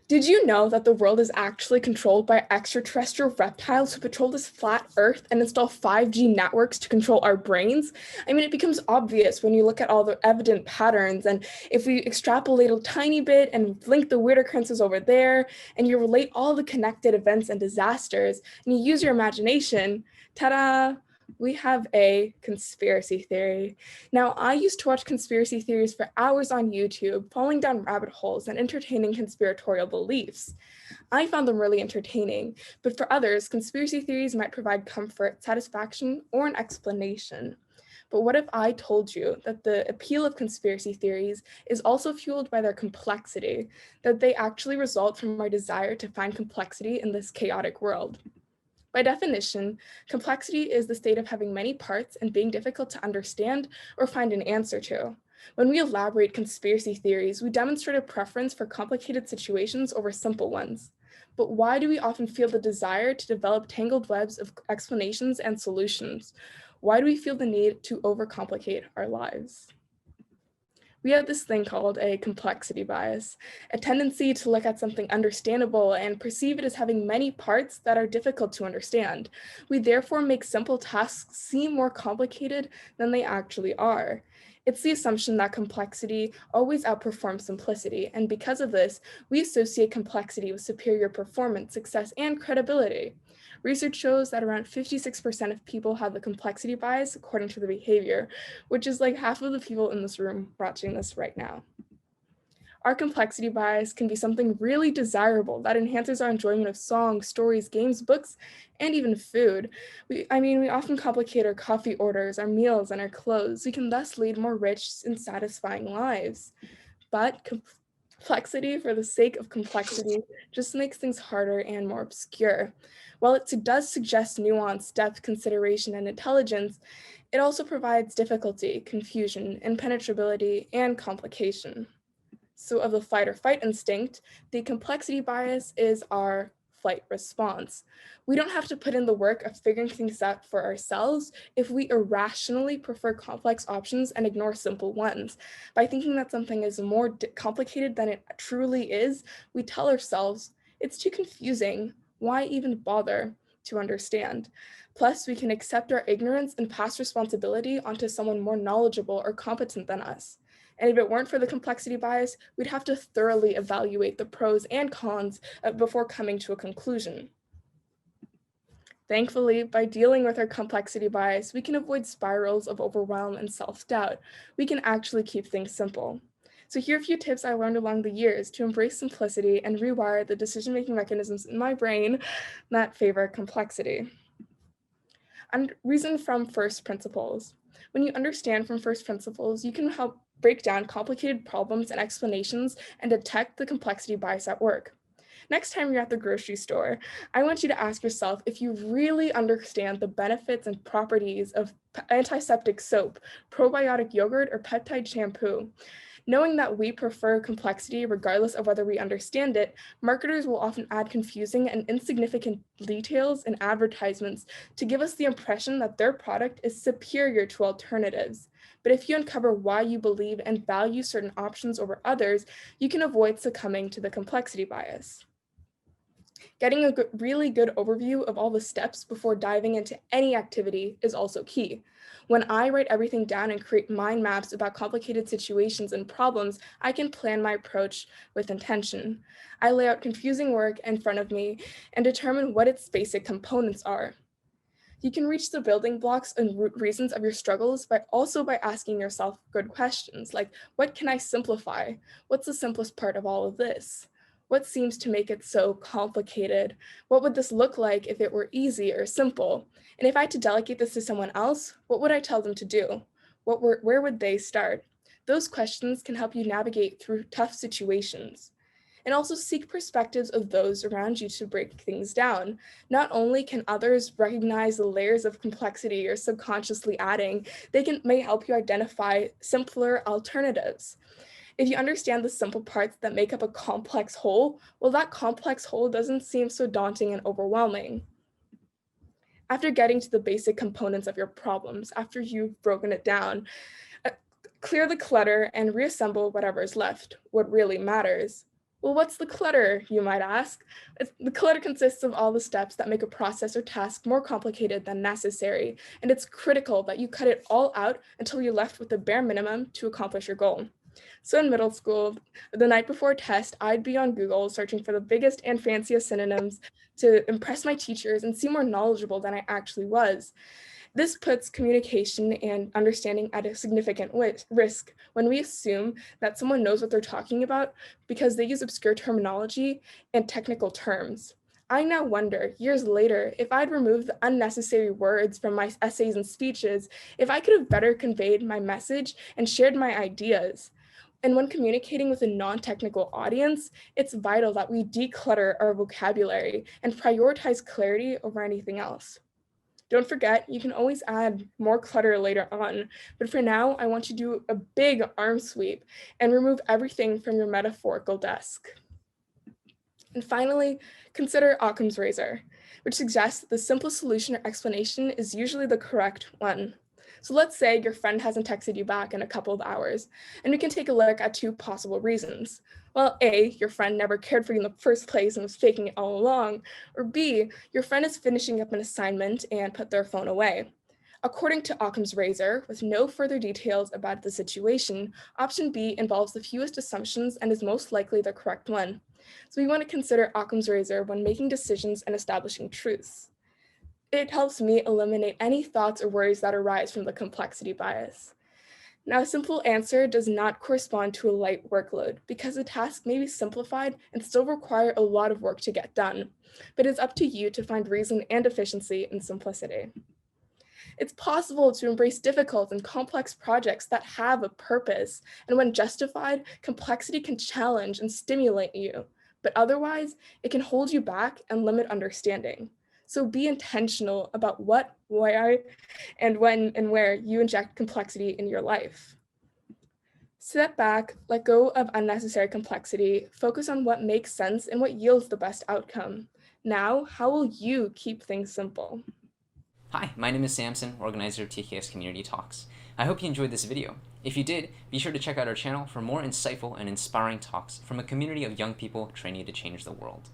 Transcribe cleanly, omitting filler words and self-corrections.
Did you know that the world is actually controlled by extraterrestrial reptiles who patrol this flat Earth and install 5G networks to control our brains? I mean, it becomes obvious when you look at all the evident patterns, and if we extrapolate a tiny bit and link the weird occurrences over there, and you relate all the connected events and disasters, and you use your imagination, ta-da! We have a conspiracy theory. Now, I used to watch conspiracy theories for hours on YouTube, falling down rabbit holes and entertaining conspiratorial beliefs. I found them really entertaining, but for others, conspiracy theories might provide comfort, satisfaction, or an explanation. But what if I told you that the appeal of conspiracy theories is also fueled by their complexity, that they actually result from our desire to find complexity in this chaotic world? By definition, complexity is the state of having many parts and being difficult to understand or find an answer to. When we elaborate conspiracy theories, we demonstrate a preference for complicated situations over simple ones. But why do we often feel the desire to develop tangled webs of explanations and solutions? Why do we feel the need to overcomplicate our lives? We have this thing called a complexity bias, a tendency to look at something understandable and perceive it as having many parts that are difficult to understand. We therefore make simple tasks seem more complicated than they actually are. It's the assumption that complexity always outperforms simplicity, and because of this, we associate complexity with superior performance, success, and credibility. Research shows that around 56% of people have the complexity bias according to the behavior, which is like half of the people in this room watching this right now. Our complexity bias can be something really desirable that enhances our enjoyment of songs, stories, games, books, and even food. We often complicate our coffee orders, our meals, and our clothes. We can thus lead more rich and satisfying lives. But complexity for the sake of complexity just makes things harder and more obscure. While it does suggest nuance, depth, consideration, and intelligence, it also provides difficulty, confusion, impenetrability, and complication. So of the fight or fight instinct, the complexity bias is our flight response. We don't have to put in the work of figuring things out for ourselves if we irrationally prefer complex options and ignore simple ones. By thinking that something is more complicated than it truly is, we tell ourselves, it's too confusing. Why even bother to understand? Plus, we can accept our ignorance and pass responsibility onto someone more knowledgeable or competent than us. And if it weren't for the complexity bias, we'd have to thoroughly evaluate the pros and cons before coming to a conclusion. Thankfully, by dealing with our complexity bias, we can avoid spirals of overwhelm and self-doubt. We can actually keep things simple. So here are a few tips I learned along the years to embrace simplicity and rewire the decision-making mechanisms in my brain that favor complexity. And reason from first principles. When you understand from first principles, you can help break down complicated problems and explanations and detect the complexity bias at work. Next time you're at the grocery store, I want you to ask yourself if you really understand the benefits and properties of antiseptic soap, probiotic yogurt, or peptide shampoo. Knowing that we prefer complexity regardless of whether we understand it, marketers will often add confusing and insignificant details in advertisements to give us the impression that their product is superior to alternatives. But if you uncover why you believe and value certain options over others, you can avoid succumbing to the complexity bias. Getting a really good overview of all the steps before diving into any activity is also key. When I write everything down and create mind maps about complicated situations and problems, I can plan my approach with intention. I lay out confusing work in front of me and determine what its basic components are. You can reach the building blocks and root reasons of your struggles by asking yourself good questions like, what can I simplify? What's the simplest part of all of this? What seems to make it so complicated? What would this look like if it were easy or simple? And if I had to delegate this to someone else, what would I tell them to do? Where would they start? Those questions can help you navigate through tough situations. And also seek perspectives of those around you to break things down. Not only can others recognize the layers of complexity you're subconsciously adding, may help you identify simpler alternatives. If you understand the simple parts that make up a complex whole, well, that complex whole doesn't seem so daunting and overwhelming. After getting to the basic components of your problems, after you've broken it down, clear the clutter and reassemble whatever is left, what really matters. Well, what's the clutter, you might ask? The clutter consists of all the steps that make a process or task more complicated than necessary, and it's critical that you cut it all out until you're left with the bare minimum to accomplish your goal. So in middle school, the night before a test, I'd be on Google searching for the biggest and fanciest synonyms to impress my teachers and seem more knowledgeable than I actually was. This puts communication and understanding at a significant risk when we assume that someone knows what they're talking about because they use obscure terminology and technical terms. I now wonder, years later, if I'd removed the unnecessary words from my essays and speeches, if I could have better conveyed my message and shared my ideas. And when communicating with a non-technical audience, it's vital that we declutter our vocabulary and prioritize clarity over anything else. Don't forget, you can always add more clutter later on, but for now, I want you to do a big arm sweep and remove everything from your metaphorical desk. And finally, consider Occam's razor, which suggests that the simplest solution or explanation is usually the correct one. So let's say your friend hasn't texted you back in a couple of hours, and we can take a look at two possible reasons. Well, A, your friend never cared for you in the first place and was faking it all along, or B, your friend is finishing up an assignment and put their phone away. According to Occam's razor, with no further details about the situation, option B involves the fewest assumptions and is most likely the correct one. So we want to consider Occam's razor when making decisions and establishing truths. It helps me eliminate any thoughts or worries that arise from the complexity bias. Now, a simple answer does not correspond to a light workload because the task may be simplified and still require a lot of work to get done, but it's up to you to find reason and efficiency in simplicity. It's possible to embrace difficult and complex projects that have a purpose, and when justified, complexity can challenge and stimulate you, but otherwise, it can hold you back and limit understanding. So be intentional about what, why, and when and where you inject complexity in your life. Step back, let go of unnecessary complexity, focus on what makes sense and what yields the best outcome. Now, how will you keep things simple? Hi, my name is Samson, organizer of TKS Community Talks. I hope you enjoyed this video. If you did, be sure to check out our channel for more insightful and inspiring talks from a community of young people training to change the world.